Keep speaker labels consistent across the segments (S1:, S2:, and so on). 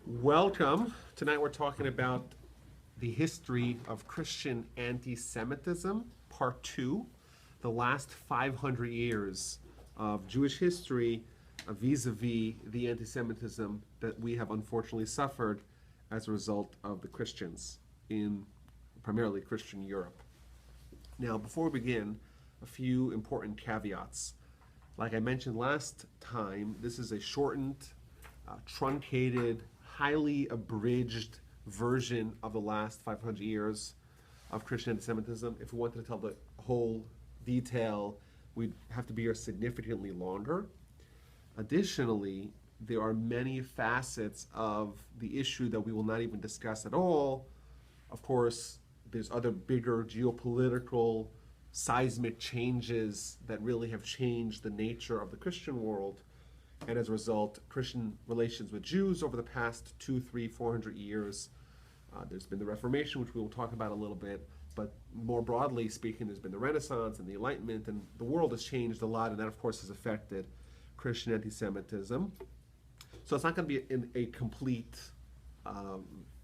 S1: Welcome. Tonight we're talking about the history of Christian anti-Semitism, part two, the last 500 years of Jewish history vis-a-vis the anti-Semitism that we have unfortunately suffered as a result of the Christians in primarily Christian Europe. Now, before we begin, a few important caveats. Like I mentioned last time, this is a shortened, truncated, highly abridged version of the last 500 years of Christian anti-Semitism. If we wanted to tell the whole detail, we'd have to be here significantly longer. Additionally, there are many facets of the issue that we will not even discuss at all. Of course, there's other bigger geopolitical, seismic changes that really have changed the nature of the Christian world. And as a result, Christian relations with Jews over the past 200, 300, 400 years. There's been the Reformation, which we will talk about a little bit, but more broadly speaking, there's been the Renaissance and the Enlightenment, and the world has changed a lot, and that, of course, has affected Christian anti-Semitism. So it's not going to be a complete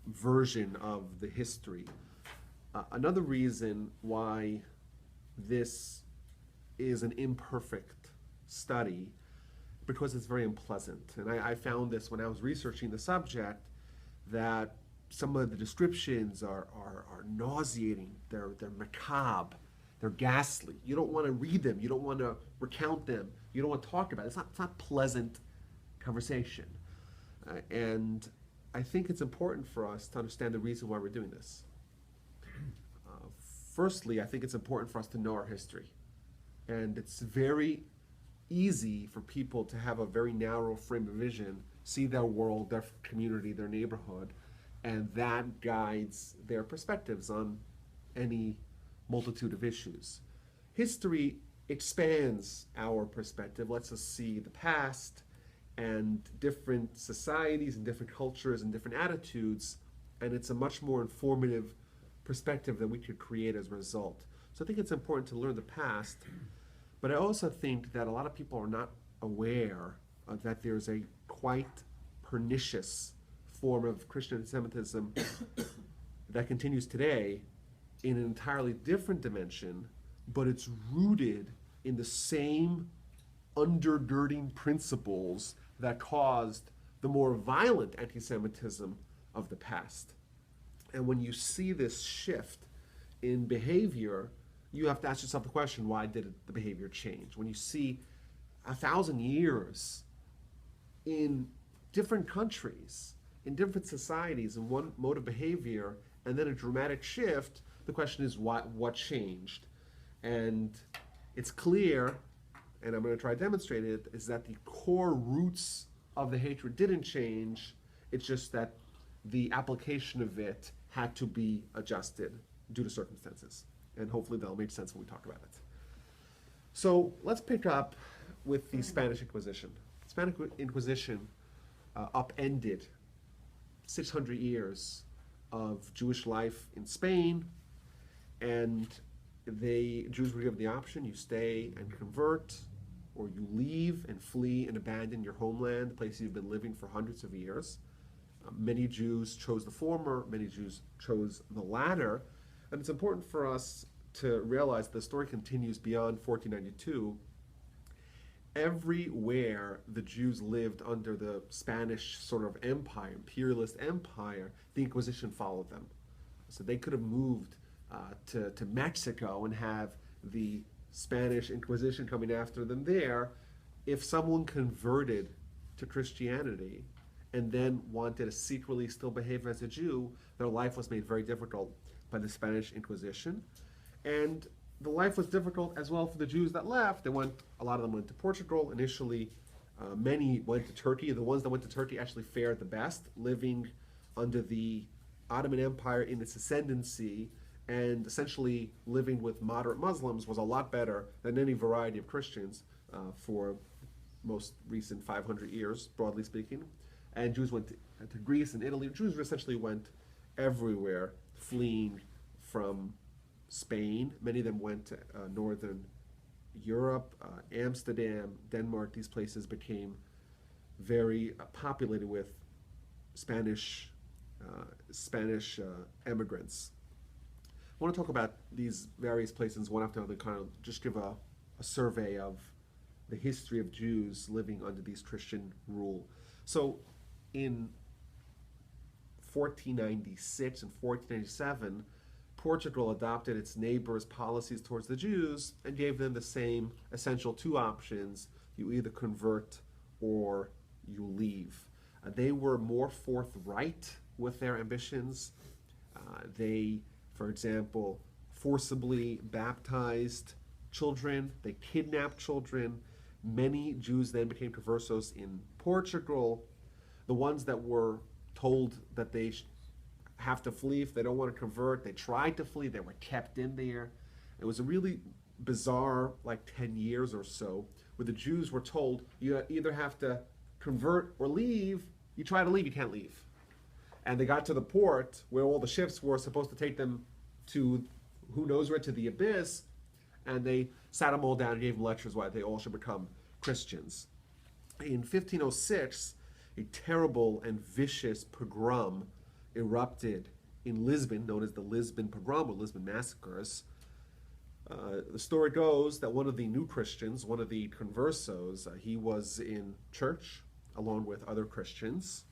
S1: version of the history. Another reason why this is an imperfect study, because it's very unpleasant. And I found this when I was researching the subject, that some of the descriptions are nauseating, they're macabre, they're ghastly. You don't want to read them, you don't want to recount them, you don't want to talk about it. It's not pleasant conversation. And I think it's important for us to understand the reason why we're doing this. Firstly, I think it's important for us to know our history. And it's very easy for people to have a very narrow frame of vision, see their world, their community, their neighborhood, and that guides their perspectives on any multitude of issues. History expands our perspective, lets us see the past and different societies and different cultures and different attitudes, and it's a much more informative perspective that we could create as a result. So I think it's important to learn the past. But I also think that a lot of people are not aware that there's a quite pernicious form of Christian anti-Semitism that continues today in an entirely different dimension, but it's rooted in the same undergirding principles that caused the more violent anti-Semitism of the past. And when you see this shift in behavior, you have to ask yourself the question, why did the behavior change? When you see 1,000 years in different countries, in different societies, in one mode of behavior, and then a dramatic shift, the question is what changed? And it's clear, and I'm going to try to demonstrate it, is that the core roots of the hatred didn't change. It's just that the application of it had to be adjusted due to circumstances. And hopefully that'll make sense when we talk about it. So let's pick up with the Spanish Inquisition. The Spanish Inquisition upended 600 years of Jewish life in Spain, and Jews were given the option: you stay and convert, or you leave and flee and abandon your homeland, the place you've been living for hundreds of years. Many Jews chose the former, many Jews chose the latter. And it's important for us to realize the story continues beyond 1492. Everywhere the Jews lived under the Spanish sort of empire, imperialist empire, the Inquisition followed them. So they could have moved to Mexico and have the Spanish Inquisition coming after them there. If someone converted to Christianity and then wanted to secretly still behave as a Jew, their life was made very difficult by the Spanish Inquisition. And the life was difficult as well for the Jews that left. A lot of them went to Portugal. Initially, many went to Turkey. The ones that went to Turkey actually fared the best, living under the Ottoman Empire in its ascendancy, and essentially living with moderate Muslims was a lot better than any variety of Christians for most recent 500 years, broadly speaking. And Jews went to Greece and Italy. Jews essentially went everywhere, fleeing from Spain. Many of them went to northern Europe, Amsterdam, Denmark. These places became very populated with Spanish immigrants. I want to talk about these various places one after another, kind of just give a survey of the history of Jews living under these Christian rule. So in 1496 and 1497, Portugal adopted its neighbors' policies towards the Jews and gave them the same essential two options: you either convert or you leave. They were more forthright with their ambitions. They, for example, forcibly baptized children. They kidnapped children. Many Jews then became conversos in Portugal. The ones that were told that they have to flee if they don't want to convert, they tried to flee, they were kept in there. It was a really bizarre, like 10 years or so, where the Jews were told, you either have to convert or leave. You try to leave, you can't leave. And they got to the port where all the ships were supposed to take them to who knows where, to the abyss, and they sat them all down and gave them lectures why they all should become Christians. In 1506, a terrible and vicious pogrom erupted in Lisbon, known as the Lisbon Pogrom or Lisbon Massacres. The story goes that one of the new Christians, one of the conversos, he was in church along with other Christians,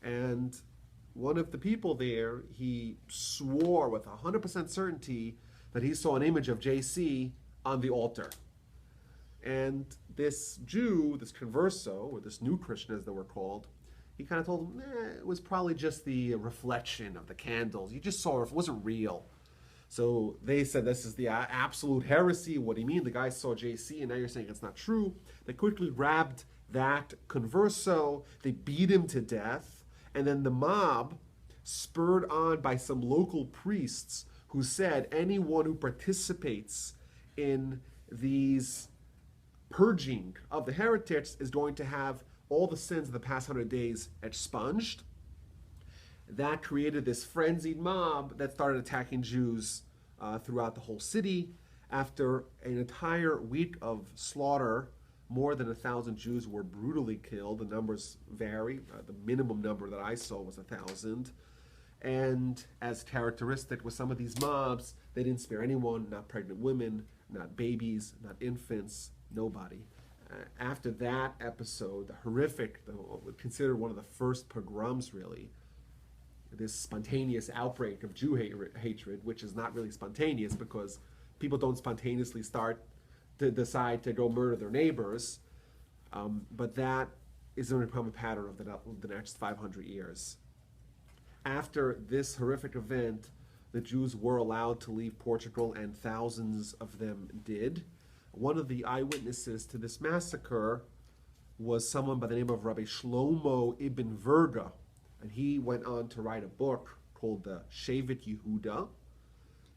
S1: and one of the people there, he swore with 100% certainty that he saw an image of JC on the altar. And this Jew, this converso, or this new Christian as they were called, he kind of told him, it was probably just the reflection of the candles. You just saw it, it wasn't real. So they said, this is the absolute heresy. What do you mean? The guy saw JC and now you're saying it's not true. They quickly grabbed that converso, they beat him to death, and then the mob, spurred on by some local priests who said anyone who participates in these purging of the heretics is going to have all the sins of the past 100 days expunged. That created this frenzied mob that started attacking Jews throughout the whole city. After an entire week of slaughter, more than 1,000 Jews were brutally killed. The numbers vary. The minimum number that I saw was 1,000. And as characteristic with some of these mobs, they didn't spare anyone, not pregnant women, not babies, not infants, nobody. After that episode, the horrific, considered one of the first pogroms really, this spontaneous outbreak of Jew hatred, which is not really spontaneous because people don't spontaneously start to decide to go murder their neighbors, but that is going to become a pattern of the next 500 years. After this horrific event, the Jews were allowed to leave Portugal, and thousands of them did. One of the eyewitnesses to this massacre was someone by the name of Rabbi Shlomo ibn Verga, and he went on to write a book called the Shevet Yehuda.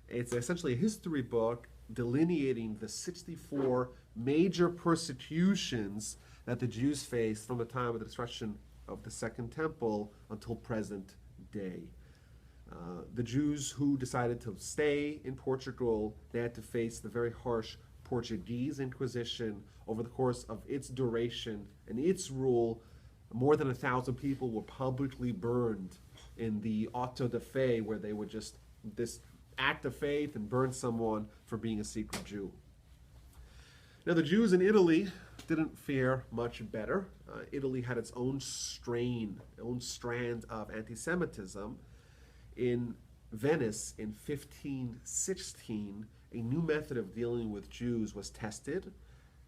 S1: It's essentially a history book delineating the 64 major persecutions that the Jews faced from the time of the destruction of the Second Temple until present day. The Jews who decided to stay in Portugal, they had to face the very harsh Portuguese Inquisition. Over the course of its duration and its rule, more than 1,000 people were publicly burned in the auto da fe, where they would just, this act of faith and burn someone for being a secret Jew. Now the Jews in Italy didn't fare much better. Italy had its own strain, own strand of anti-Semitism. In Venice in 1516, a new method of dealing with Jews was tested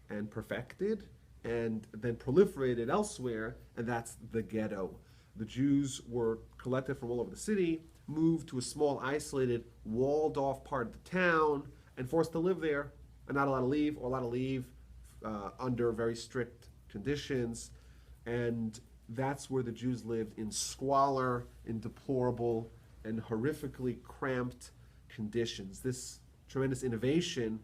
S1: and perfected and then proliferated elsewhere, and that's the ghetto. The Jews were collected from all over the city, moved to a small, isolated, walled-off part of the town, and forced to live there, and not allowed to leave, or allowed to leave under very strict conditions. And that's where the Jews lived, in squalor, in deplorable and horrifically cramped conditions. This tremendous innovation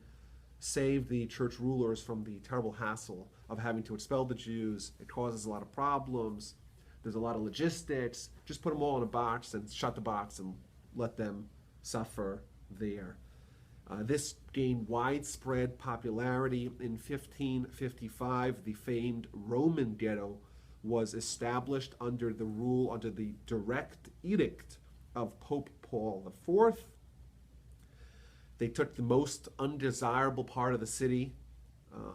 S1: saved the church rulers from the terrible hassle of having to expel the Jews. It causes a lot of problems. There's a lot of logistics. Just put them all in a box and shut the box and let them suffer there. This gained widespread popularity. In 1555, the famed Roman ghetto was established under the direct edict of Pope Paul IV. They took the most undesirable part of the city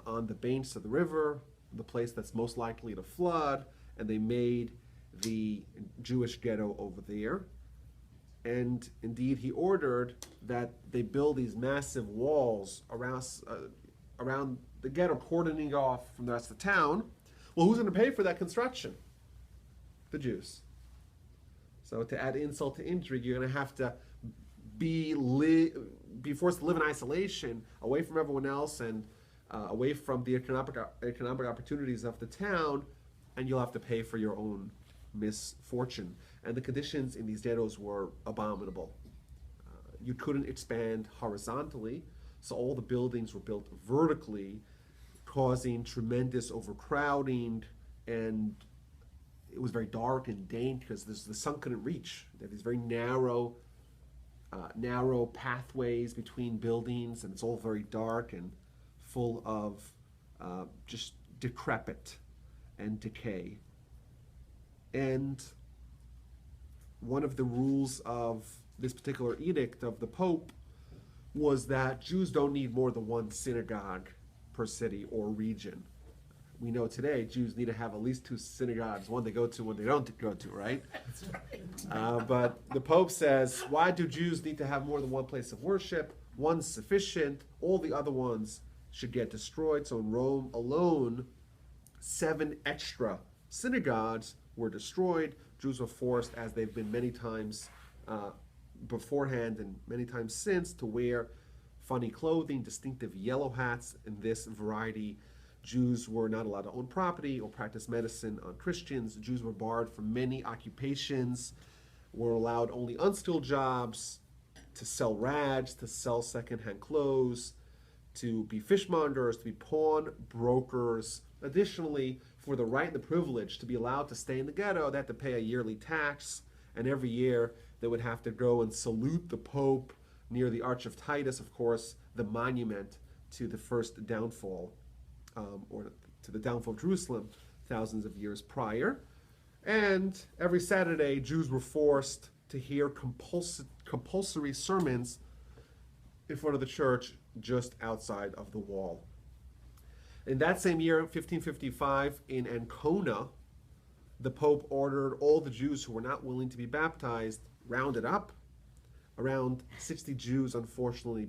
S1: on the banks of the river, the place that's most likely to flood, and they made the Jewish ghetto over there. And indeed, he ordered that they build these massive walls around the ghetto, cordoning off from the rest of the town. Well, who's going to pay for that construction? The Jews. So to add insult to injury, you're going to have to be forced to live in isolation, away from everyone else, and away from the economic opportunities of the town, and you'll have to pay for your own misfortune. And the conditions in these ghettos were abominable. You couldn't expand horizontally, so all the buildings were built vertically, causing tremendous overcrowding, and it was very dark and dangerous because the sun couldn't reach. They had these very narrow pathways between buildings, and it's all very dark and full of just decrepit and decay. And one of the rules of this particular edict of the Pope was that Jews don't need more than one synagogue per city or region. We know today Jews need to have at least two synagogues, one they go to, one they don't go to, right? But the Pope says, why do Jews need to have more than one place of worship? One's sufficient. All the other ones should get destroyed. So in Rome alone, 7 extra synagogues were destroyed. Jews were forced, as they've been many times beforehand and many times since, to wear funny clothing, distinctive yellow hats. In this variety, Jews were not allowed to own property or practice medicine on Christians. Jews were barred from many occupations, were allowed only unskilled jobs, to sell rags, to sell secondhand clothes, to be fishmongers, to be pawn brokers. Additionally, for the right and the privilege to be allowed to stay in the ghetto, they had to pay a yearly tax, and every year they would have to go and salute the Pope near the Arch of Titus, of course, the monument to the first downfall, or to the downfall of Jerusalem thousands of years prior. And every Saturday, Jews were forced to hear compulsory sermons in front of the church just outside of the wall. In that same year, 1555, in Ancona, the Pope ordered all the Jews who were not willing to be baptized rounded up. Around 60 Jews, unfortunately,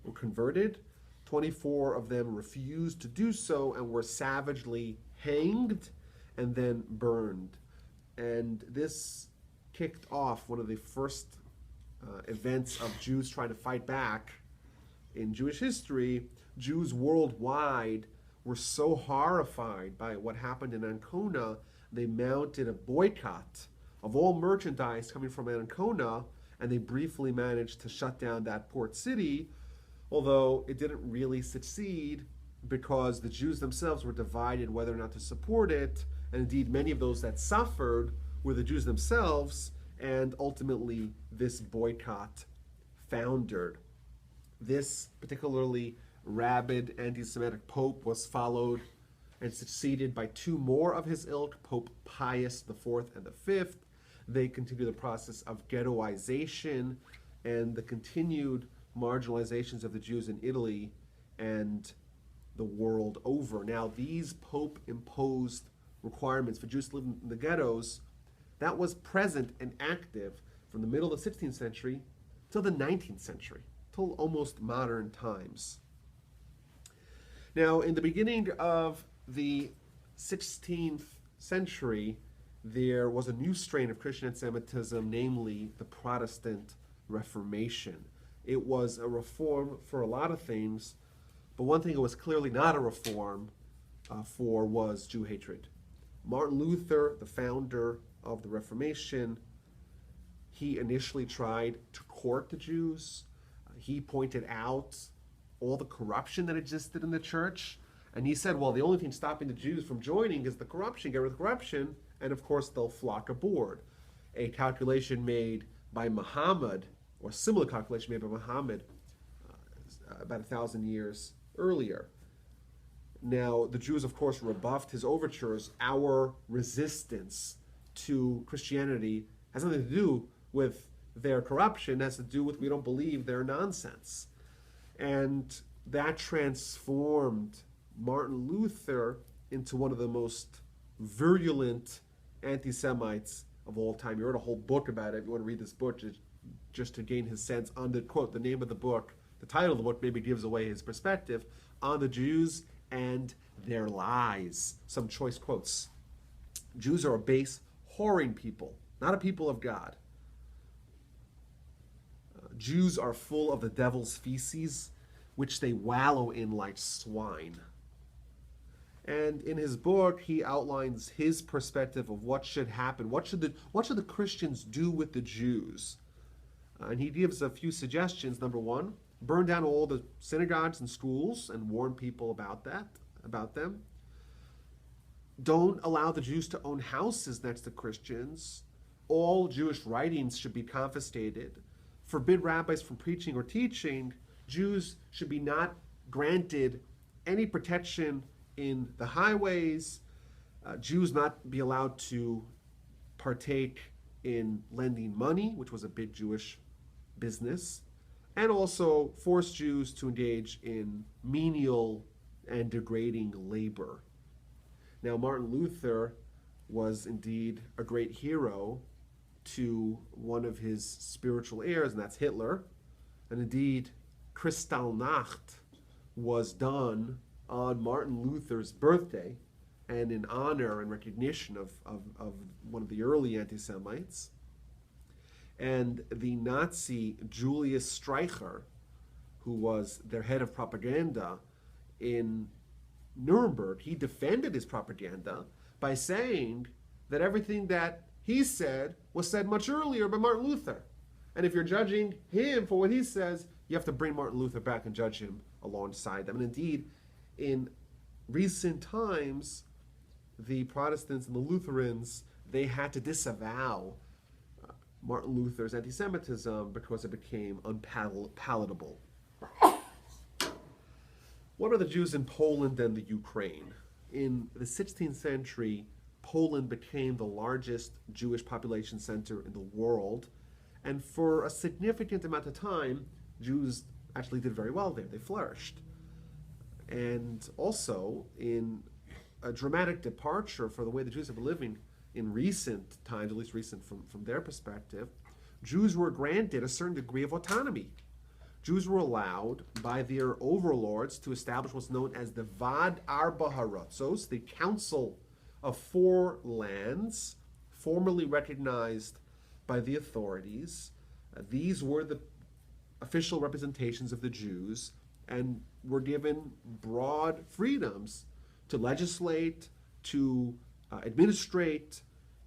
S1: were converted. 24 of them refused to do so and were savagely hanged and then burned. And this kicked off one of the first events of Jews trying to fight back in Jewish history. Jews worldwide were so horrified by what happened in Ancona, they mounted a boycott of all merchandise coming from Ancona, and they briefly managed to shut down that port city, although it didn't really succeed because the Jews themselves were divided whether or not to support it, and indeed many of those that suffered were the Jews themselves, and ultimately this boycott foundered. This particularly rabid anti-Semitic Pope was followed and succeeded by 2 more of his ilk, Pope Pius IV and V. They continued the process of ghettoization and the continued marginalizations of the Jews in Italy and the world over. Now, these Pope-imposed requirements for Jews to live in the ghettos, that was present and active from the middle of the 16th century till the 19th century, till almost modern times. Now, in the beginning of the 16th century, there was a new strain of Christian anti-Semitism, namely the Protestant Reformation. It was a reform for a lot of things, but one thing it was clearly not a reform for was Jew hatred. Martin Luther, the founder of the Reformation, he initially tried to court the Jews. He pointed out all the corruption that existed in the church, and he said, well, the only thing stopping the Jews from joining is the corruption. Get rid of the corruption, and of course they'll flock aboard. A calculation made by Muhammad, or a similar calculation made by Muhammad about 1,000 years earlier. Now, the Jews, of course, rebuffed his overtures. Our resistance to Christianity has nothing to do with their corruption, it has to do with we don't believe their nonsense. And that transformed Martin Luther into one of the most virulent anti-Semites of all time. He wrote a whole book about it. If you want to read this book, just to gain his sense on the quote, the name of the book, the title of the book maybe gives away his perspective on the Jews and their lies. Some choice quotes. Jews are a base, whoring people, not a people of God. Jews are full of the devil's feces, which they wallow in like swine. And in his book, he outlines his perspective of what should happen. What should the Christians do with the Jews? And he gives a few suggestions. Number one, burn down all the synagogues and schools and warn people about them. Don't allow the Jews to own houses next to Christians. All Jewish writings should be confiscated. Forbid rabbis from preaching or teaching. Jews should be not granted any protection in the highways. Jews not be allowed to partake in lending money, which was a big Jewish business, and also force Jews to engage in menial and degrading labor. Now, Martin Luther was indeed a great hero to one of his spiritual heirs, and that's Hitler. And indeed, Kristallnacht was done on Martin Luther's birthday, and in honor and recognition of one of the early anti-Semites. And the Nazi Julius Streicher, who was their head of propaganda in Nuremberg, he defended his propaganda by saying that everything that he said was said much earlier by Martin Luther. And if you're judging him for what he says, you have to bring Martin Luther back and judge him alongside them. And indeed, in recent times, the Protestants and the Lutherans, they had to disavow Martin Luther's anti-Semitism because it became unpalatable. What about the Jews in Poland and the Ukraine? In the 16th century, Poland became the largest Jewish population center in the world, and for a significant amount of time, Jews actually did very well there. They flourished. And also, in a dramatic departure for the way the Jews have been living in recent times, at least recent from their perspective, Jews were granted a certain degree of autonomy. Jews were allowed by their overlords to establish what's known as the Vad Arba Haratzos, the Council of Four Lands, formally recognized by the authorities. These were the official representations of the Jews and were given broad freedoms to legislate, to administrate,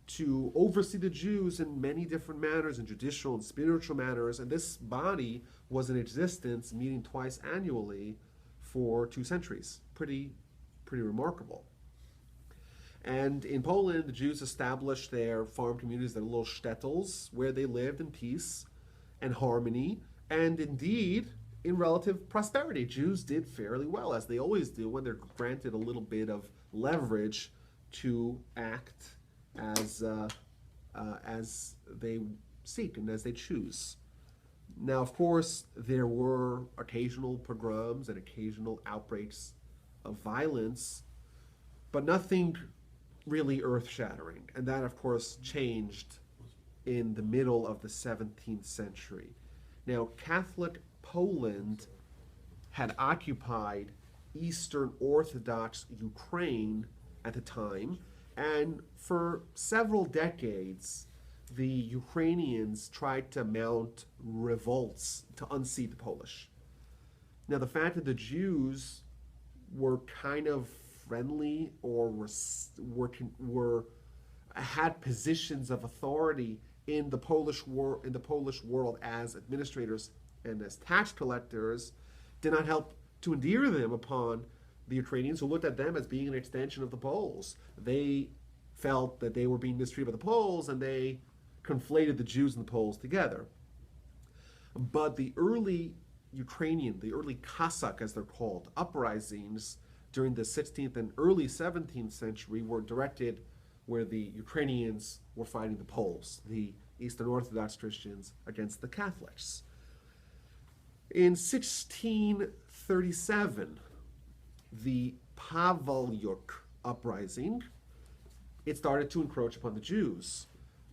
S1: to oversee the Jews in many different manners, in judicial and spiritual manners. And this body was in existence, meeting twice annually for 2 centuries. Pretty remarkable. And in Poland, the Jews established their farm communities, their little shtetls, where they lived in peace and harmony, and indeed in relative prosperity. Jews did fairly well, as they always do when they're granted a little bit of leverage to act as they seek and as they choose. Now, of course, there were occasional pogroms and occasional outbreaks of violence, but nothing really earth-shattering. And that, of course, changed in the middle of the 17th century. Now, Catholic Poland had occupied Eastern Orthodox Ukraine at the time, and for several decades, the Ukrainians tried to mount revolts to unseat the Polish. Now, the fact that the Jews were kind of friendly or had positions of authority in the Polish world as administrators and as tax collectors did not help to endear them upon the Ukrainians, who looked at them as being an extension of the Poles. They felt that they were being mistreated by the Poles, and they conflated the Jews and the Poles together. But the early Ukrainian, the early Cossack, as they're called, uprisings, during the 16th and early 17th century were directed where the Ukrainians were fighting the Poles, the Eastern Orthodox Christians, against the Catholics. In 1637, the Pavelyuk uprising, it started to encroach upon the Jews.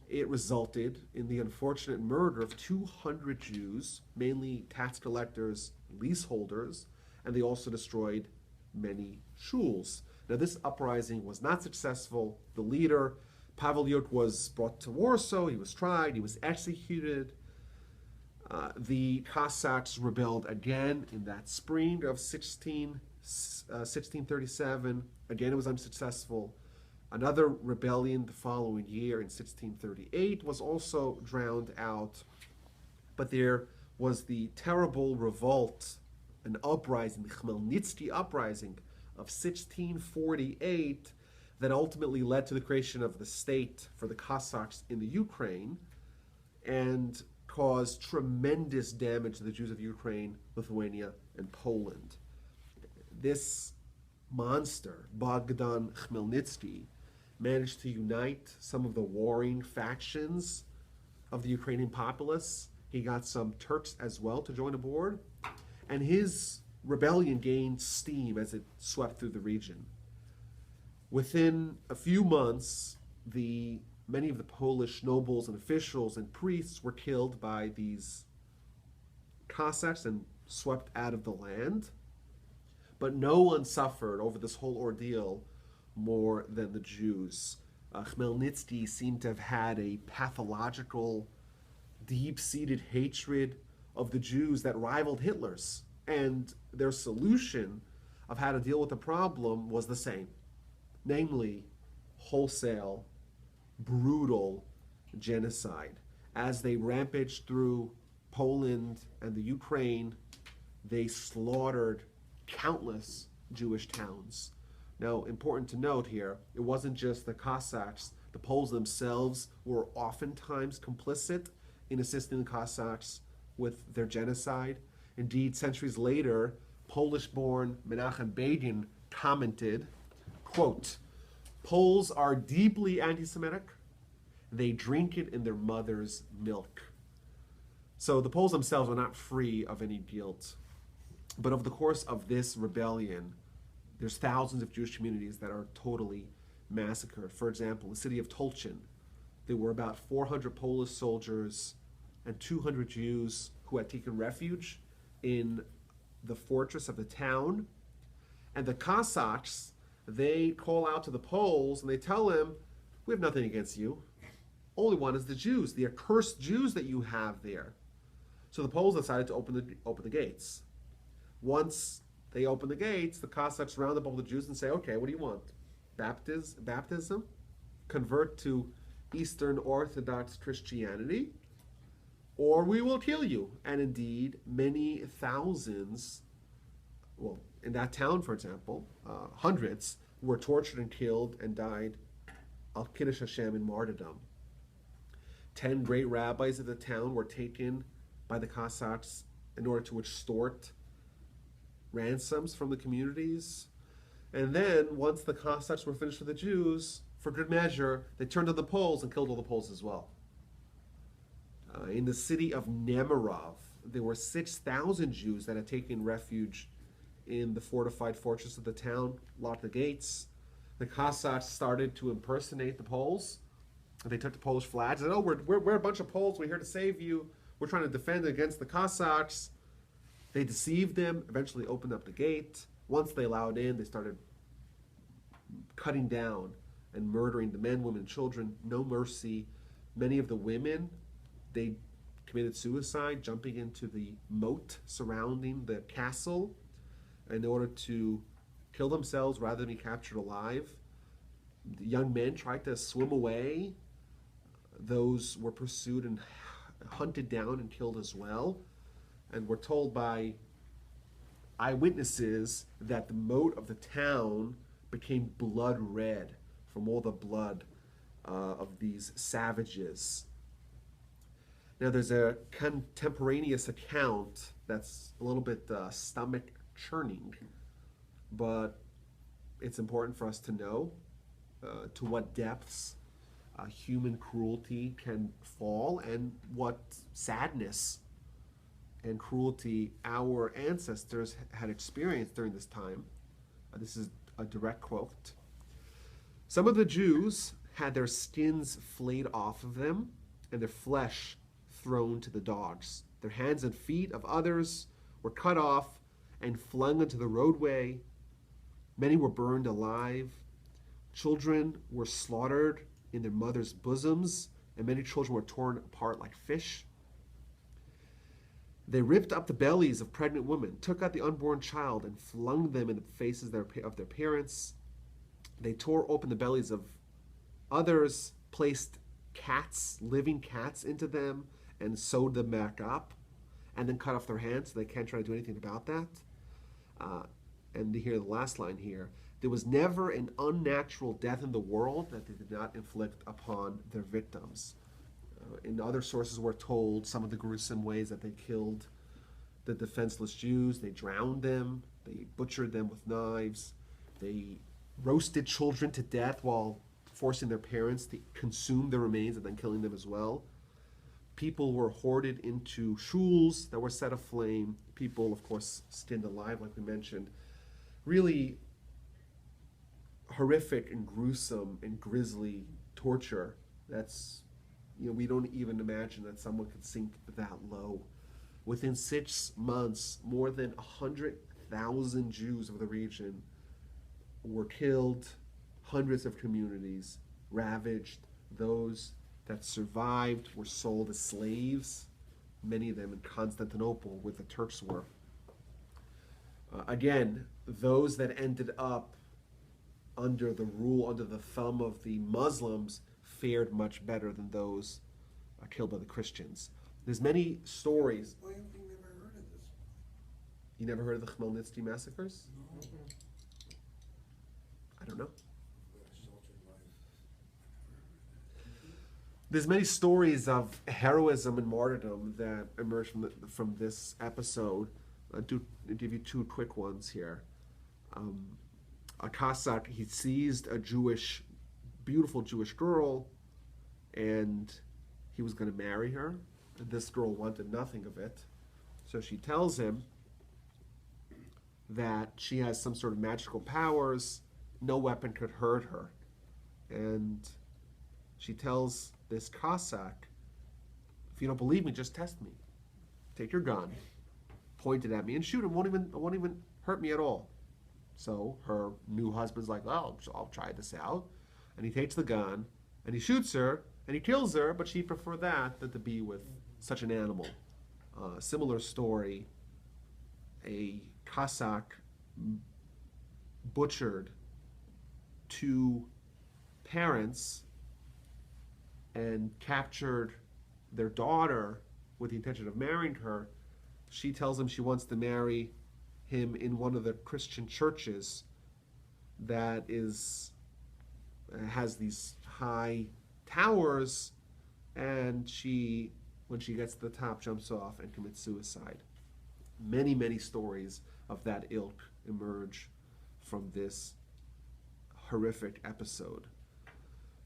S1: It resulted in the unfortunate murder of 200 Jews, mainly tax collectors, leaseholders, and they also destroyed many shuls. Now, this uprising was not successful. The leader, Pavelyuk, was brought to Warsaw. He was tried. He was executed. The Cossacks rebelled again in that spring of 1637. Again, it was unsuccessful. Another rebellion the following year in 1638 was also drowned out. But there was the terrible revolt, an uprising, the Khmelnytsky uprising of 1648, that ultimately led to the creation of the state for the Cossacks in the Ukraine and caused tremendous damage to the Jews of Ukraine, Lithuania, and Poland. This monster, Bogdan Khmelnytsky, managed to unite some of the warring factions of the Ukrainian populace. He got some Turks as well to join aboard, and his rebellion gained steam as it swept through the region. Within a few months, many of the Polish nobles and officials and priests were killed by these Cossacks and swept out of the land. But no one suffered over this whole ordeal more than the Jews. Khmelnytsky seemed to have had a pathological, deep-seated hatred of the Jews that rivaled Hitler's. And their solution of how to deal with the problem was the same, namely wholesale, brutal genocide. As they rampaged through Poland and the Ukraine, they slaughtered countless Jewish towns. Now, important to note here, it wasn't just the Cossacks. The Poles themselves were oftentimes complicit in assisting the Cossacks with their genocide. Indeed, centuries later, Polish-born Menachem Begin commented, quote, "Poles are deeply anti-Semitic. They drink it in their mother's milk." So the Poles themselves were not free of any guilt. But over the course of this rebellion, there's thousands of Jewish communities that are totally massacred. For example, the city of Tolchin, there were about 400 Polish soldiers and 200 Jews who had taken refuge in the fortress of the town. And the Cossacks, they call out to the Poles and they tell them, "We have nothing against you. Only one is the Jews, the accursed Jews that you have there." So the Poles decided to open the gates. Once they open the gates, the Cossacks round up all the Jews and say, "Okay, what do you want? Baptism? Convert to Eastern Orthodox Christianity? Or we will kill you." And indeed, many thousands, well, in that town, for example, hundreds were tortured and killed and died al Kiddush Hashem in martyrdom. 10 great rabbis of the town were taken by the Cossacks in order to extort ransoms from the communities. And then, once the Cossacks were finished with the Jews, for good measure, they turned to the Poles and killed all the Poles as well. In the city of Nemirov, there were 6,000 Jews that had taken refuge in the fortified fortress of the town, locked the gates. The Cossacks started to impersonate the Poles. They took the Polish flags and said, "Oh, we're a bunch of Poles. We're here to save you. We're trying to defend against the Cossacks." They deceived them, eventually opened up the gate. Once they allowed in, they started cutting down and murdering the men, women, and children. No mercy. Many of the women, they committed suicide, jumping into the moat surrounding the castle in order to kill themselves rather than be captured alive. The young men tried to swim away. Those were pursued and hunted down and killed as well. And we're told by eyewitnesses that the moat of the town became blood red from all the blood of these savages. Now, there's a contemporaneous account that's a little bit stomach churning, but it's important for us to know to what depths human cruelty can fall, and what sadness and cruelty our ancestors had experienced during this time. This is a direct quote. Some of the Jews had their skins flayed off of them and their flesh thrown to the dogs. Their hands and feet of others were cut off and flung into the roadway. Many were burned alive. Children were slaughtered in their mothers' bosoms, and many children were torn apart like fish. They ripped up the bellies of pregnant women, took out the unborn child, and flung them in the faces of their parents. They tore open the bellies of others, placed cats, living cats, into them, and sewed them back up, and then cut off their hands so they can't try to do anything about that. And here, the last line here, there was never an unnatural death in the world that they did not inflict upon their victims. In other sources, we're told some of the gruesome ways that they killed the defenseless Jews. They drowned them, they butchered them with knives, they roasted children to death while forcing their parents to consume the remains and then killing them as well. People were hoarded into shuls that were set aflame. People, of course, skinned alive, like we mentioned. Really horrific and gruesome and grisly torture. That's, we don't even imagine that someone could sink that low. Within 6 months, more than 100,000 Jews of the region were killed, hundreds of communities ravaged. Those that survived were sold as slaves, many of them in Constantinople, where the Turks were. Again, those that ended up under the thumb of the Muslims fared much better than those killed by the Christians. There's many stories.
S2: Why have we never heard of this?
S1: You never heard of the Khmelnytsky massacres?
S2: No.
S1: I don't know.
S2: Sheltered life.
S1: There's many stories of heroism and martyrdom that emerge from this episode. I'll give you two quick ones here. A Cossack, he seized a beautiful Jewish girl, and he was going to marry her. And this girl wanted nothing of it. So she tells him that she has some sort of magical powers. No weapon could hurt her. And she tells this Cossack, if you don't believe me, just test me. Take your gun, point it at me, and shoot. It won't even hurt me at all. So her new husband's like, well, I'll try this out. And he takes the gun, and he shoots her, and he kills her, but she'd prefer that than to be with such an animal. Similar story, a Cossack butchered 2 parents and captured their daughter with the intention of marrying her. She tells him she wants to marry him in one of the Christian churches that has these high towers, and she, when she gets to the top, jumps off and commits suicide. Many, many stories of that ilk emerge from this horrific episode.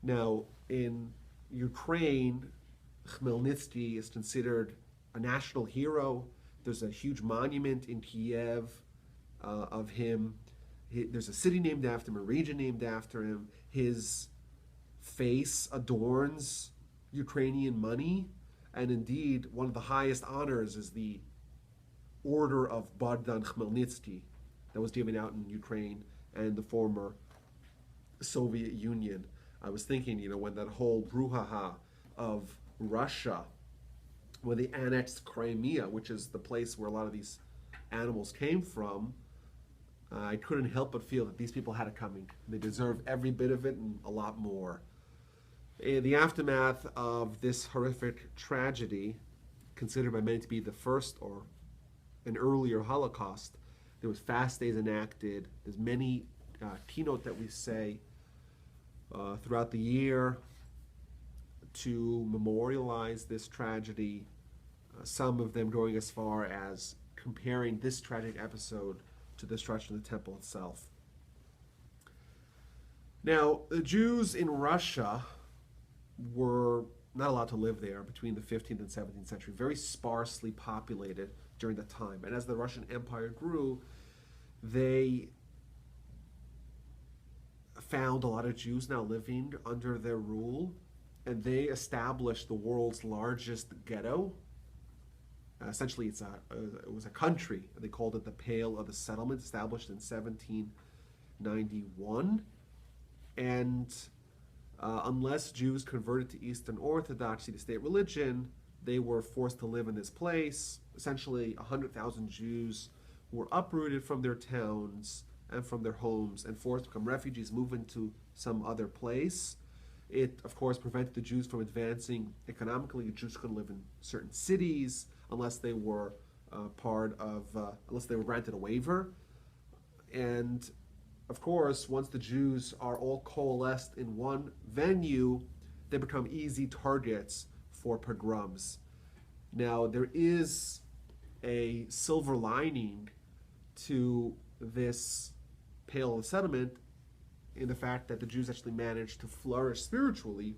S1: Now, in Ukraine, Khmelnytsky is considered a national hero. There's a huge monument in Kiev of him. There's a city named after him, a region named after him. His face adorns Ukrainian money, and indeed, one of the highest honors is the Order of Bogdan Khmelnytsky that was given out in Ukraine and the former Soviet Union. I was thinking, when that whole brouhaha of Russia, when they annexed Crimea, which is the place where a lot of these animals came from, I couldn't help but feel that these people had it coming. They deserve every bit of it and a lot more. In the aftermath of this horrific tragedy, considered by many to be the first or an earlier Holocaust, there was fast days enacted. There's many keynote that we say throughout the year to memorialize this tragedy, some of them going as far as comparing this tragic episode to the destruction of the temple itself. Now, the Jews in Russia were not allowed to live there between the 15th and 17th century, very sparsely populated during the time. And as the Russian Empire grew, they found a lot of Jews now living under their rule, and they established the world's largest ghetto. Essentially, it was a country. They called it the Pale of the Settlement, established in 1791. And unless Jews converted to Eastern Orthodoxy, the state religion, they were forced to live in this place. Essentially, 100,000 Jews were uprooted from their towns and from their homes and forced to become refugees, move into some other place. It, of course, prevented the Jews from advancing economically. Jews couldn't live in certain cities unless they were unless they were granted a waiver. And of course, once the Jews are all coalesced in one venue, they become easy targets for pogroms. Now, there is a silver lining to this Pale of the Settlement in the fact that the Jews actually managed to flourish spiritually,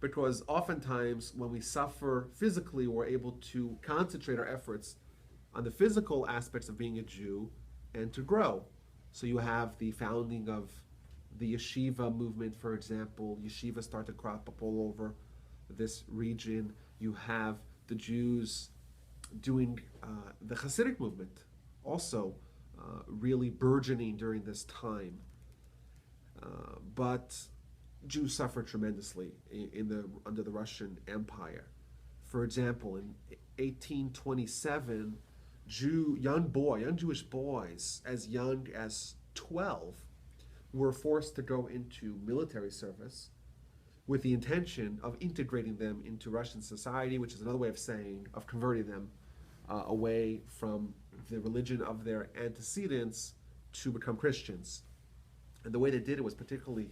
S1: because oftentimes when we suffer physically, we're able to concentrate our efforts on the physical aspects of being a Jew and to grow. So you have the founding of the yeshiva movement, for example. Yeshivas start to crop up all over this region. You have the Jews doing the Hasidic movement, also really burgeoning during this time. But Jews suffered tremendously under the Russian Empire. For example, in 1827, young Jewish boys as young as 12 were forced to go into military service with the intention of integrating them into Russian society, which is another way of saying, of converting them away from the religion of their antecedents to become Christians. And the way they did it was particularly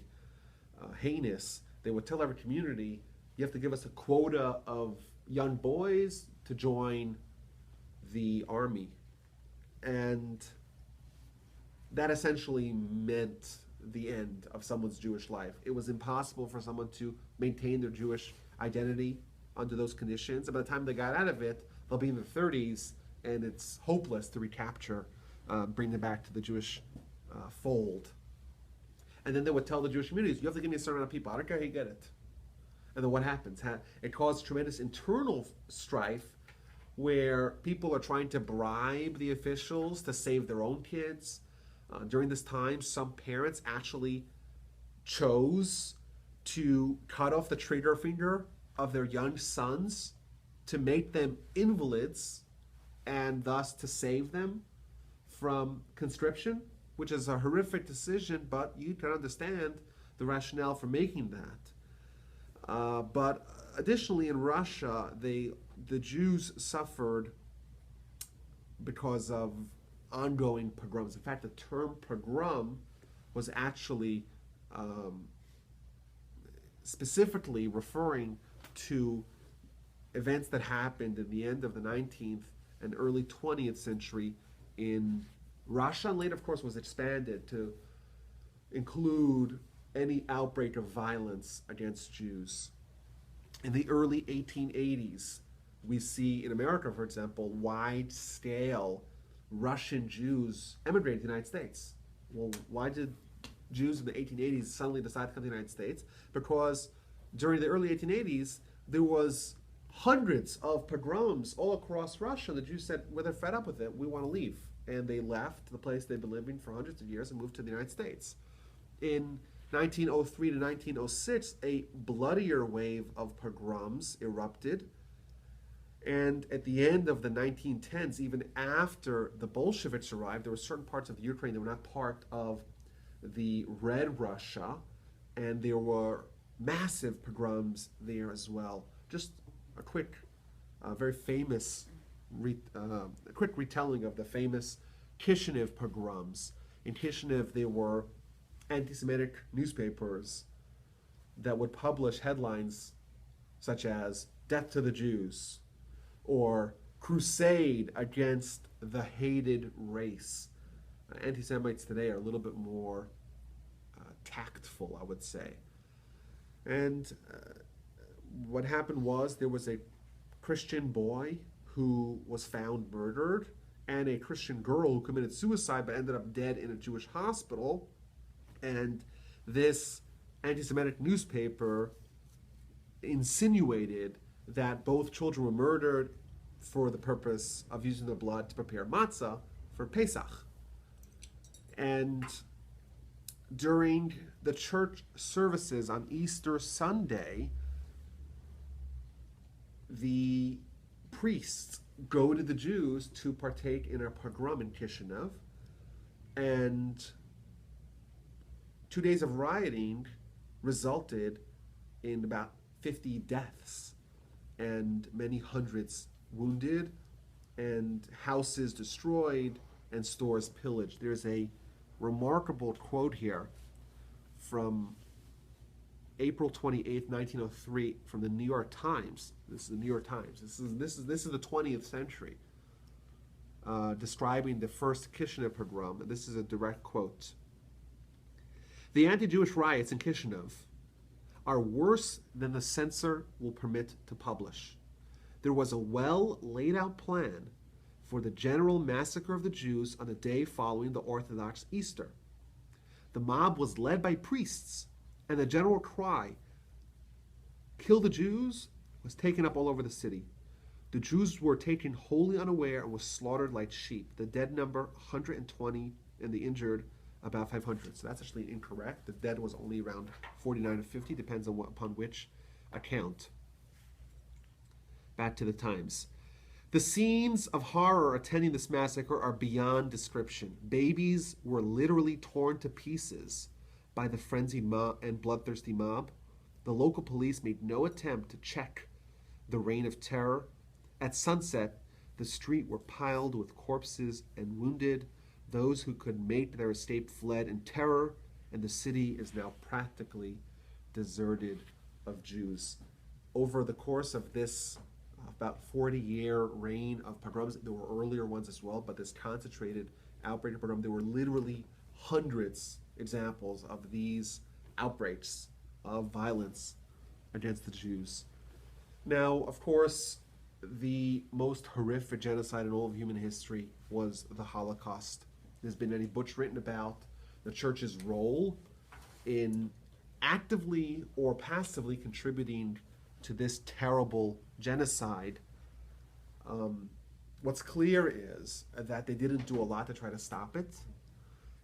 S1: heinous. They would tell every community, you have to give us a quota of young boys to join the army. And that essentially meant the end of someone's Jewish life. It was impossible for someone to maintain their Jewish identity under those conditions. And by the time they got out of it, they'll be in their 30s, and it's hopeless to recapture, bring them back to the Jewish fold. And then they would tell the Jewish communities, you have to give me a certain amount of people. I don't care how you get it. And then what happens? It caused tremendous internal strife where people are trying to bribe the officials to save their own kids. During this time, some parents actually chose to cut off the trigger finger of their young sons to make them invalids and thus to save them from conscription, which is a horrific decision, but you can understand the rationale for making that. But additionally, in Russia, the Jews suffered because of ongoing pogroms. In fact, the term pogrom was actually specifically referring to events that happened in the end of the 19th and early 20th century in Russia. And later, of course, was expanded to include any outbreak of violence against Jews. In the early 1880s, we see in America, for example, wide-scale Russian Jews emigrate to the United States. Well, why did Jews in the 1880s suddenly decide to come to the United States? Because during the early 1880s, there was hundreds of pogroms all across Russia. The Jews said, well, they're fed up with it, we want to leave. And they left the place they'd been living for hundreds of years and moved to the United States. In 1903 to 1906, a bloodier wave of pogroms erupted. And at the end of the 1910s, even after the Bolsheviks arrived, there were certain parts of the Ukraine that were not part of the Red Russia, and there were massive pogroms there as well. Just a quick, very famous, quick retelling of the famous Kishinev pogroms. In Kishinev, there were anti-Semitic newspapers that would publish headlines such as "Death to the Jews" or "Crusade against the hated race." Anti-Semites today are a little bit more tactful, I would say. And what happened was there was a Christian boy who was found murdered, and a Christian girl who committed suicide but ended up dead in a Jewish hospital. And this anti-Semitic newspaper insinuated that both children were murdered for the purpose of using their blood to prepare matzah for Pesach. And during the church services on Easter Sunday, the priests goaded the Jews to partake in a pogrom in Kishinev, and 2 days of rioting resulted in about 50 deaths and many hundreds wounded, and houses destroyed and stores pillaged. There's a remarkable quote here from April 28th, 1903, from the New York Times. This is the New York Times. This is the 20th century, describing the first Kishinev pogrom. And this is a direct quote. The anti-Jewish riots in Kishinev are worse than the censor will permit to publish. There was a well laid out plan for the general massacre of the Jews on the day following the Orthodox Easter. The mob was led by priests, and the general cry, "Kill the Jews," was taken up all over the city. The Jews were taken wholly unaware and were slaughtered like sheep. The dead number 120 and the injured about 500. So that's actually incorrect. The dead was only around 49 or 50, depends on upon which account. Back to the Times. The scenes of horror attending this massacre are beyond description. Babies were literally torn to pieces by the frenzied mob and bloodthirsty mob. The local police made no attempt to check the reign of terror. At sunset, the street were piled with corpses and wounded. Those who could make their escape fled in terror, and the city is now practically deserted of Jews. Over the course of this about 40-year reign of pogroms, there were earlier ones as well, but this concentrated outbreak of pogrom, there were literally hundreds examples of these outbreaks of violence against the Jews. Now, of course, the most horrific genocide in all of human history was the Holocaust. There's been many books written about the church's role in actively or passively contributing to this terrible genocide. What's clear is that they didn't do a lot to try to stop it.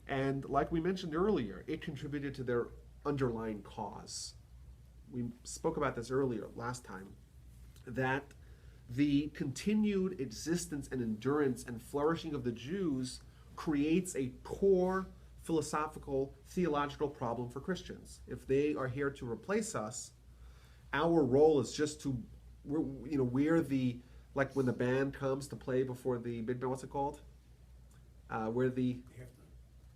S1: And like we mentioned earlier, it contributed to their underlying cause. We spoke about this earlier last time, that the continued existence and endurance and flourishing of the Jews creates a core philosophical, theological problem for Christians. If they are here to replace us, our role is just to, we're the, like when the band comes to play before the big band, what's it called? We're the,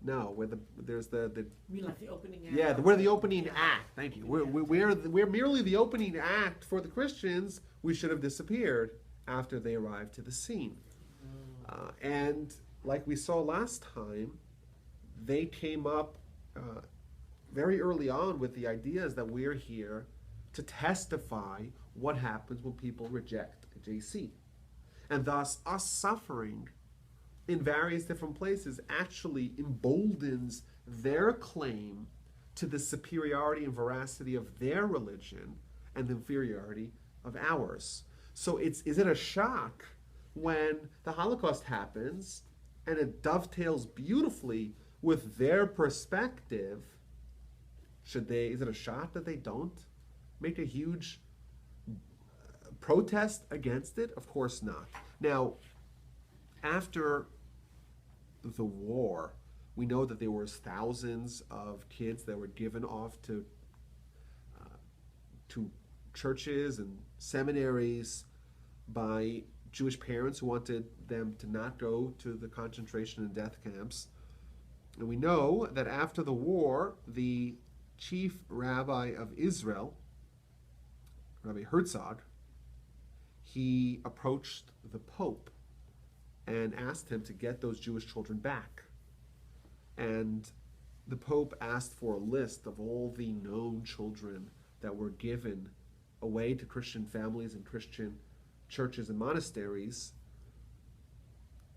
S1: no, there's the
S3: You mean like the opening act?
S1: yeah, we're the opening act. Thank you. We're merely the opening act for the Christians. We should have disappeared after they arrived to the scene. And like we saw last time, they came up very early on with the ideas that we're here to testify what happens when people reject JC. And thus, us suffering in various different places actually emboldens their claim to the superiority and veracity of their religion and the inferiority of ours. So is it a shock when the Holocaust happens and it dovetails beautifully with their perspective? Is it a shock that they don't make a huge protest against it? Of course not. Now, after the war, we know that there was thousands of kids that were given off to churches and seminaries by Jewish parents who wanted them to not go to the concentration and death camps. And we know that after the war, the chief rabbi of Israel, Rabbi Herzog, he approached the Pope and asked him to get those Jewish children back. And the Pope asked for a list of all the known children that were given away to Christian families and Christian churches and monasteries.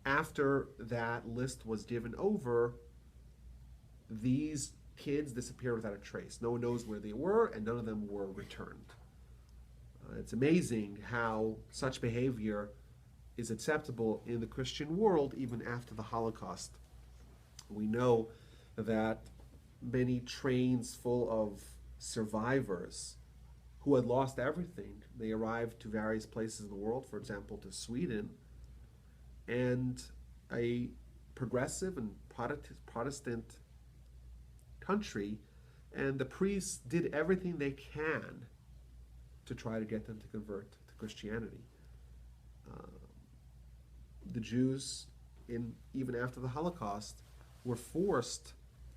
S1: After that list was given over, these kids disappeared without a trace. No one knows where they were, and none of them were returned. It's amazing how such behavior is acceptable in the Christian world even after the Holocaust. We know that many trains full of survivors who had lost everything, they arrived to various places in the world, for example, to Sweden, and a progressive and Protestant country, and the priests did everything they can to try to get them to convert to Christianity. The Jews, even after the Holocaust, were forced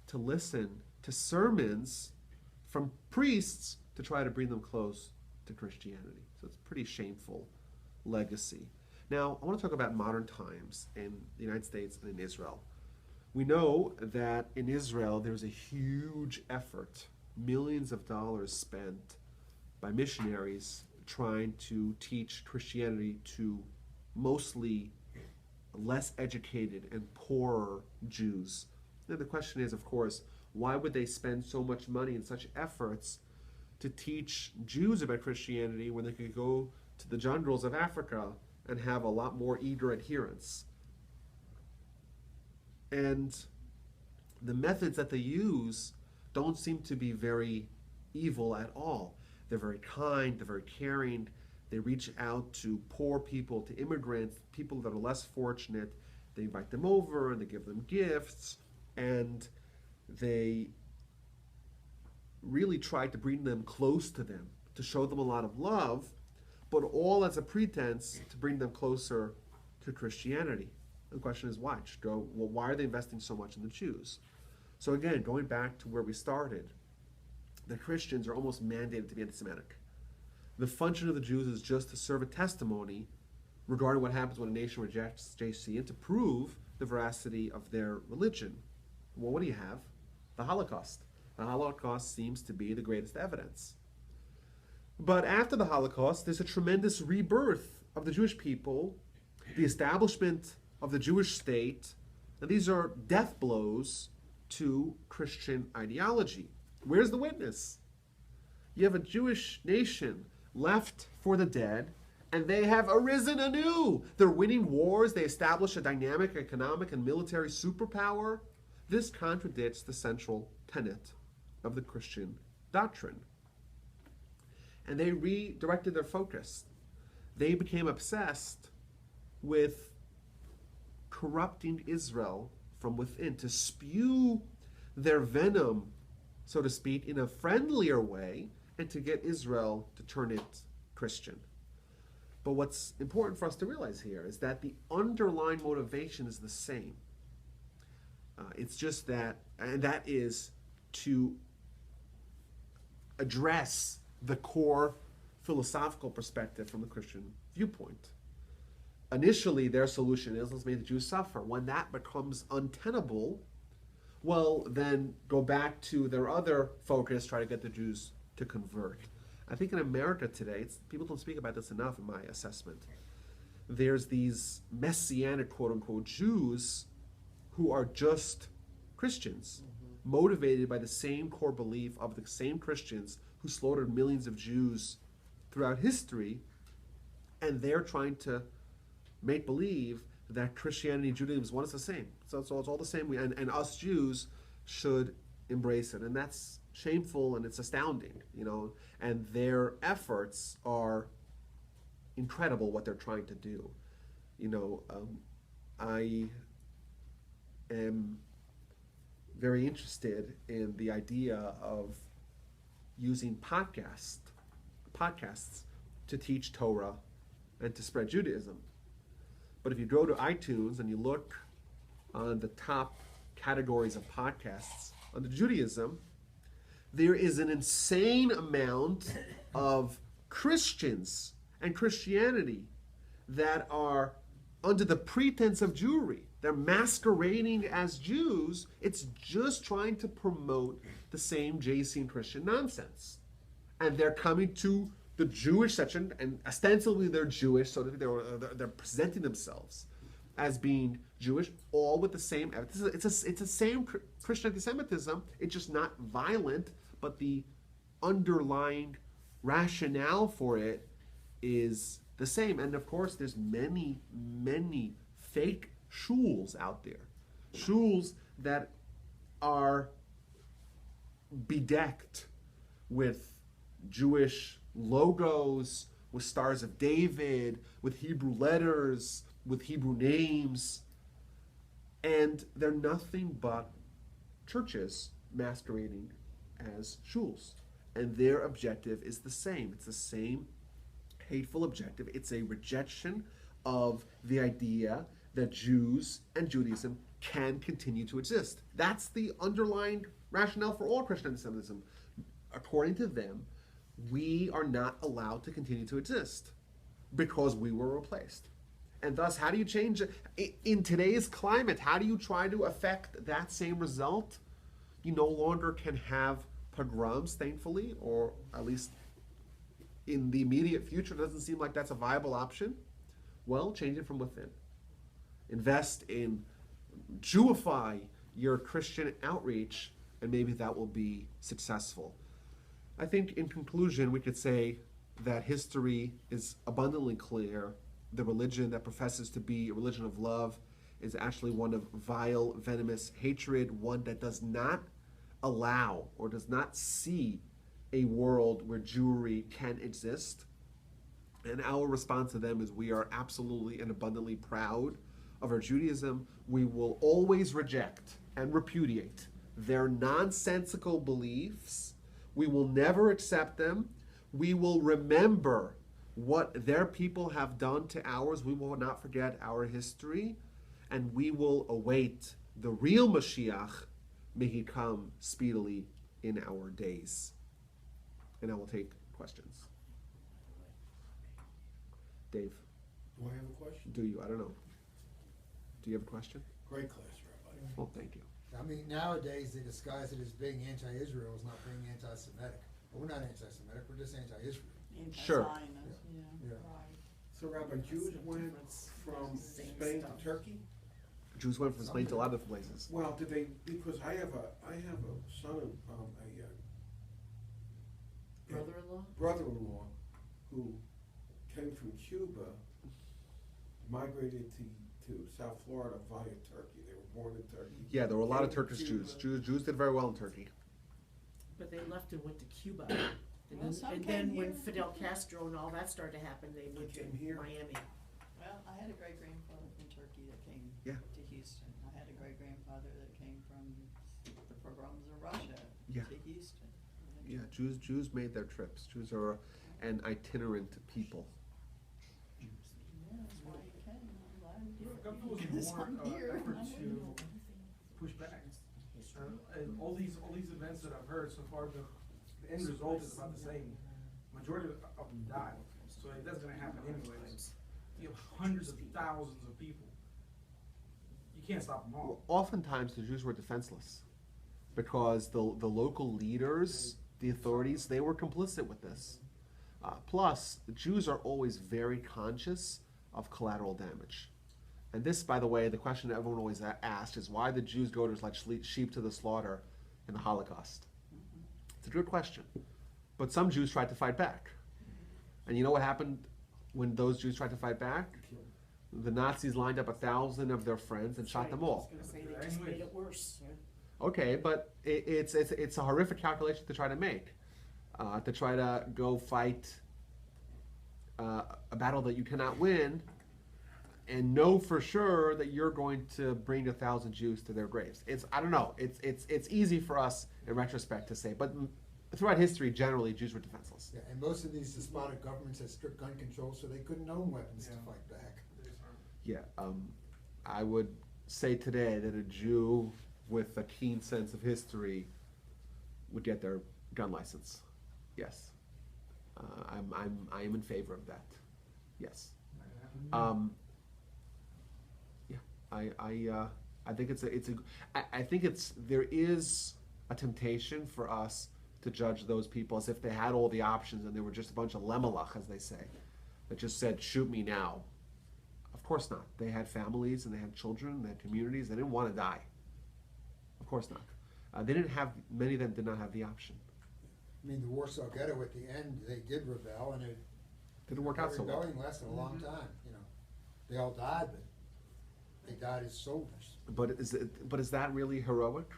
S1: to listen to sermons from priests to try to bring them close to Christianity. So it's a pretty shameful legacy. Now, I want to talk about modern times in the United States and in Israel. We know that in Israel there's a huge effort, millions of dollars spent by missionaries trying to teach Christianity to mostly less educated and poorer Jews. And the question is, of course, why would they spend so much money and such efforts to teach Jews about Christianity when they could go to the jungles of Africa and have a lot more eager adherents? And the methods that they use don't seem to be very evil at all. They're very kind, they're very caring. They reach out to poor people, to immigrants, people that are less fortunate. They invite them over and they give them gifts, and they really try to bring them close to them, to show them a lot of love, but all as a pretense to bring them closer to Christianity. The question is why? Why are they investing so much in the Jews? So again, going back to where we started, the Christians are almost mandated to be anti-Semitic. The function of the Jews is just to serve a testimony regarding what happens when a nation rejects JC and to prove the veracity of their religion. Well, what do you have? The Holocaust. The Holocaust seems to be the greatest evidence. But after the Holocaust, there's a tremendous rebirth of the Jewish people, the establishment of the Jewish state, and these are death blows to Christian ideology. Where's the witness? You have a Jewish nation left for the dead, and they have arisen anew. They're winning wars. They establish a dynamic economic and military superpower. This contradicts the central tenet of the Christian doctrine. And they redirected their focus. They became obsessed with corrupting Israel from within, to spew their venom, so to speak, in a friendlier way, and to get Israel to turn it Christian. But what's important for us to realize here is that the underlying motivation is the same. It's just that, and that is to address the core philosophical perspective from the Christian viewpoint. Initially, their solution is, let's make the Jews suffer. When that becomes untenable, well, then go back to their other focus, try to get the Jews to convert. I think in America today, people don't speak about this enough in my assessment. There's these messianic, quote-unquote, Jews who are just Christians, motivated by the same core belief of the same Christians who slaughtered millions of Jews throughout history, and they're trying to make believe that Christianity and Judaism is one and the same. So it's all the same, and us Jews should embrace it. And that's shameful and it's astounding, and their efforts are incredible, what they're trying to do. I am very interested in the idea of using podcasts to teach Torah and to spread Judaism. But if you go to iTunes and you look on the top categories of podcasts under Judaism, there is an insane amount of Christians and Christianity that are under the pretense of Jewry. they're masquerading as Jews. It's just trying to promote the same JC Christian nonsense. And they're coming to the Jewish section, and ostensibly they're Jewish, so they're presenting themselves as being Jewish, all with the same. It's the same Christian anti-Semitism. It's just not violent, but the underlying rationale for it is the same. And of course, there's many fake shuls out there, shuls that are bedecked with Jewish logos, with stars of David, with Hebrew letters, with Hebrew names, and they're nothing but churches masquerading as shuls. And their objective is the same. It's the same hateful objective. It's a rejection of the idea that Jews and Judaism can continue to exist. That's the underlying rationale for all Christian antisemitism. According to them, we are not allowed to continue to exist because we were replaced. And thus, how do you change it? In today's climate, how do you try to affect that same result? You no longer can have pogroms, thankfully, or at least in the immediate future, it doesn't seem like that's a viable option. Well, change it from within. Invest in Jewify your Christian outreach, and maybe that will be successful. I think in conclusion, we could say that history is abundantly clear. The religion that professes to be a religion of love is actually one of vile, venomous hatred, one that does not allow or does not see a world where Jewry can exist. And our response to them is we are absolutely and abundantly proud of our Judaism. We will always reject and repudiate their nonsensical beliefs. We will never accept them. We will remember what their people have done to ours. We will not forget our history. And we will await the real Mashiach. May he come speedily in our days. And I will take questions. Dave,
S2: Do I have a question?
S1: do you? I don't know. Do you have a question?
S2: Great class, Rabbi.
S1: Well, thank you.
S3: I mean, nowadays they disguise it as being anti-Israel as not being anti-Semitic. But we're not anti-Semitic, we're just anti-Israel.
S1: Sure.
S4: Anti-Zionist, yeah,
S3: Yeah.
S4: right.
S2: So Rabbi, Jews went from
S4: Same
S2: Spain
S4: stuff.
S2: to Turkey?
S1: Jews went from Spain to a lot of different places.
S2: Well, did they, because I have a son,
S4: Brother-in-law?
S2: brother-in-law who came from Cuba, migrated to South Florida via Turkey. They were born in Turkey.
S1: Yeah, there were a lot of
S2: Came to
S1: Turkish
S2: Cuba.
S1: Jews did very well in Turkey.
S5: But they left and went to Cuba.
S4: Well, some
S5: And
S4: came
S5: then when
S4: here.
S5: Fidel Castro and all that started to happen, they went to
S2: Came here.
S5: Miami.
S4: Well, I had a great-grandfather from Turkey that came
S1: Yeah.
S4: to Houston. I had a great-grandfather that came from the pogroms of Russia
S1: Yeah.
S4: to Houston.
S1: Yeah, Jews made their trips. Jews are an itinerant people.
S4: Yeah, that's why you came. I'm glad you did.
S6: There was
S4: Because
S6: more
S4: I'm here.
S6: effort
S4: I'm
S6: to
S4: here.
S6: push back. And all these events that I've heard so far, the end result is about the same. Majority of them died, so that's gonna happen anyways. You have hundreds of thousands of people. You can't stop them all.
S1: Oftentimes, the Jews were defenseless because the local leaders, the authorities, they were complicit with this. Plus, the Jews are always very conscious of collateral damage. And this, by the way, the question that everyone always asks is why the Jews go to like sheep to the slaughter in the Holocaust. It's a good question. But some Jews tried to fight back. And you know what happened when those Jews tried to fight back? The Nazis lined up 1,000 of their friends and shot them all.
S5: I was gonna say, they just made it worse.
S1: Okay, but it's a horrific calculation to try to make. To try to go fight a battle that you cannot win and know for sure that you're going to bring 1,000 Jews to their graves. I don't know. It's easy for us in retrospect to say, but throughout history, generally, Jews were defenseless.
S3: Yeah, and most of these despotic governments had strict gun control, so they couldn't own weapons to
S6: Yeah.
S3: fight back.
S1: Yeah, I would say today that a Jew with a keen sense of history would get their gun license. Yes, I am in favor of that. Yes. Yeah. I think there is a temptation for us to judge those people as if they had all the options and they were just a bunch of lemelach, as they say, that just said, shoot me now. Of course not. They had families and they had children, they had communities. They didn't want to die. Of course not. Many of them did not have the option.
S3: I mean, the Warsaw Ghetto at the end, they did rebel, and it
S1: Didn't work out so well.
S3: rebellion lasted a long time. You know, they all died, but they died as soldiers.
S1: But is that really heroic?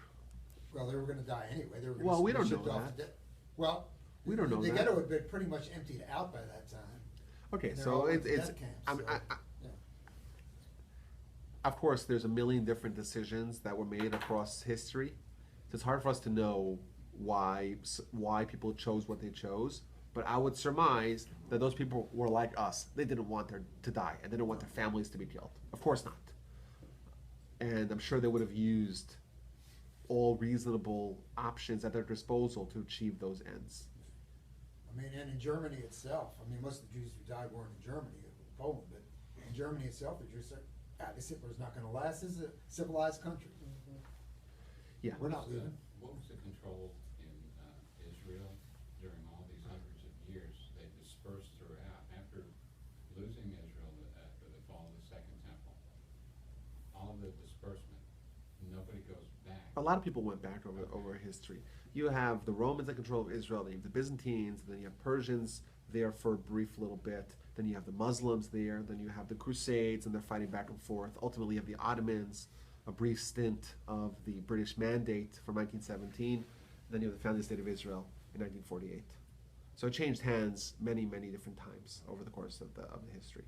S3: Well, they were going to die anyway. They were going
S1: Well,
S3: to
S1: we
S3: be
S1: don't
S3: shipped
S1: know
S3: off
S1: that.
S3: to death. Well,
S1: We don't know
S3: the
S1: that.
S3: ghetto had been pretty much emptied out by that time.
S1: Okay,
S3: And they're
S1: so
S3: all in
S1: it's
S3: death camps,
S1: I'm-
S3: so, yeah.
S1: of course, there's a million different decisions that were made across history. So it's hard for us to know why people chose what they chose. But I would surmise that those people were like us. They didn't want to die, and they didn't want their families to be killed. Of course not. And I'm sure they would have used all reasonable options at their disposal to achieve those ends.
S3: I mean, and in Germany itself, I mean, most of the Jews who died weren't in Germany, Poland, but in Germany itself, the Jews said, this Hitler's not going to last. This is a civilized country.
S1: Yeah.
S3: We're not leaving.
S7: What was the control in Israel during all these hundreds of years? They dispersed throughout. After losing Israel after the fall of the Second Temple, all of the disbursement, nobody goes back.
S1: A lot of people went back over history. You have the Romans in control of Israel, then you have the Byzantines, then you have Persians there for a brief little bit, then you have the Muslims there, then you have the Crusades, and they're fighting back and forth. Ultimately, you have the Ottomans, a brief stint of the British Mandate from 1917, then you have the founding state of Israel in 1948. So it changed hands many, many different times over the course of the history.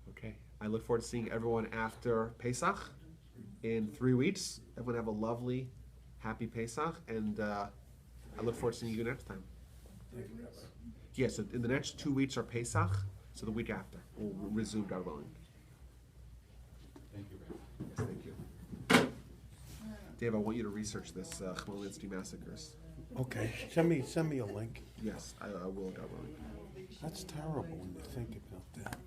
S1: Okay, I look forward to seeing everyone after Pesach in 3 weeks. Everyone have a lovely, happy Pesach, and I look forward to seeing you next time. Yes, so in the next 2 weeks are Pesach, so the week after we'll resume God willing.
S7: Thank you, Rabbi.
S1: Yes, thank you. Dave, I want you to research this Chmielnicki massacres.
S8: Okay, send me a link.
S1: Yes, I will, God willing.
S8: That's terrible when you think about that.